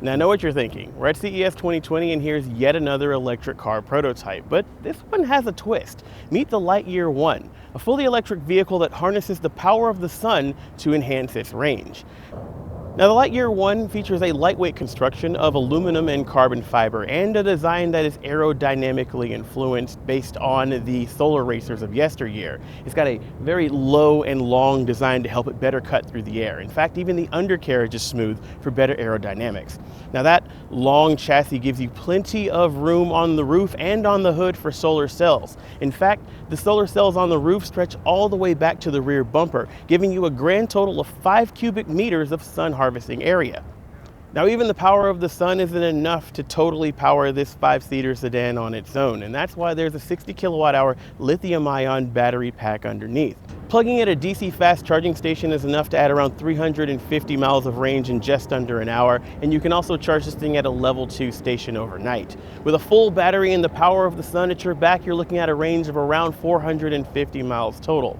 Now I know what you're thinking. We're at CES 2020 and here's yet another electric car prototype, but this one has a twist. Meet the Lightyear One, a fully electric vehicle that harnesses the power of the sun to enhance its range. Now, the Lightyear One features a lightweight construction of aluminum and carbon fiber and a design that is aerodynamically influenced based on the solar racers of yesteryear. It's got a very low and long design to help it better cut through the air. In fact, even the undercarriage is smooth for better aerodynamics. Now, that long chassis gives you plenty of room on the roof and on the hood for solar cells. In fact, the solar cells on the roof stretch all the way back to the rear bumper, giving you a grand total of 5 cubic meters of sun harvesting area. Now, even the power of the sun isn't enough to totally power this 5-seater sedan on its own, and that's why there's a 60 kilowatt hour lithium-ion battery pack underneath. Plugging at a DC fast charging station is enough to add around 350 miles of range in just under an hour, and you can also charge this thing at a level 2 station overnight. With a full battery and the power of the sun at your back, you're looking at a range of around 450 miles total.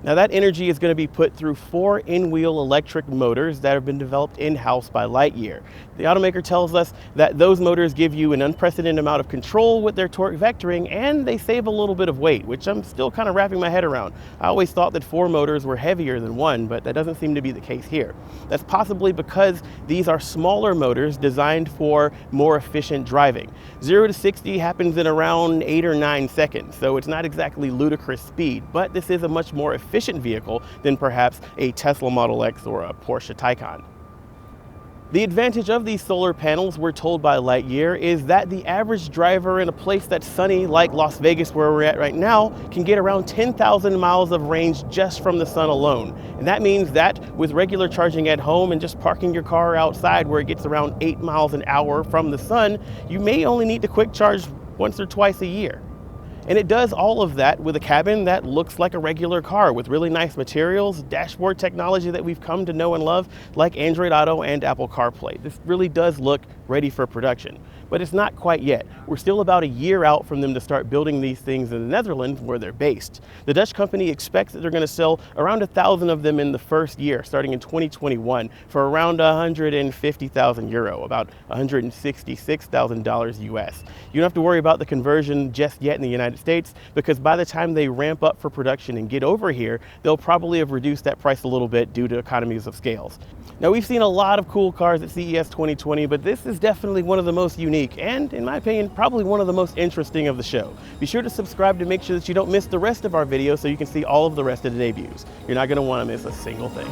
Now, that energy is going to be put through 4 in-wheel electric motors that have been developed in-house by Lightyear. The automaker tells us that those motors give you an unprecedented amount of control with their torque vectoring, and they save a little bit of weight, which I'm still kind of wrapping my head around. I always thought that 4 motors were heavier than 1, but that doesn't seem to be the case here. That's possibly because these are smaller motors designed for more efficient driving. 0 to 60 happens in around 8 or 9 seconds, so it's not exactly ludicrous speed, but this is a much more efficient vehicle than perhaps a Tesla Model X or a Porsche Taycan. The advantage of these solar panels, we're told by Lightyear, is that the average driver in a place that's sunny like Las Vegas, where we're at right now, can get around 10,000 miles of range just from the sun alone. And that means that with regular charging at home and just parking your car outside where it gets around 8 miles an hour from the sun, you may only need to quick charge once or twice a year. And it does all of that with a cabin that looks like a regular car with really nice materials, dashboard technology that we've come to know and love, like Android Auto and Apple CarPlay. This really does look ready for production. But it's not quite yet. We're still about a year out from them to start building these things in the Netherlands, where they're based. The Dutch company expects that they're going to sell around 1,000 of them in the first year, starting in 2021, for around 150,000 euro, about $166,000 US. You don't have to worry about the conversion just yet in the United States, because by the time they ramp up for production and get over here, they'll probably have reduced that price a little bit due to economies of scales. Now, we've seen a lot of cool cars at CES 2020, but this is definitely one of the most unique and, in my opinion, probably one of the most interesting of the show. Be sure to subscribe to make sure that you don't miss the rest of our videos so you can see all of the rest of the debuts. You're not going to want to miss a single thing.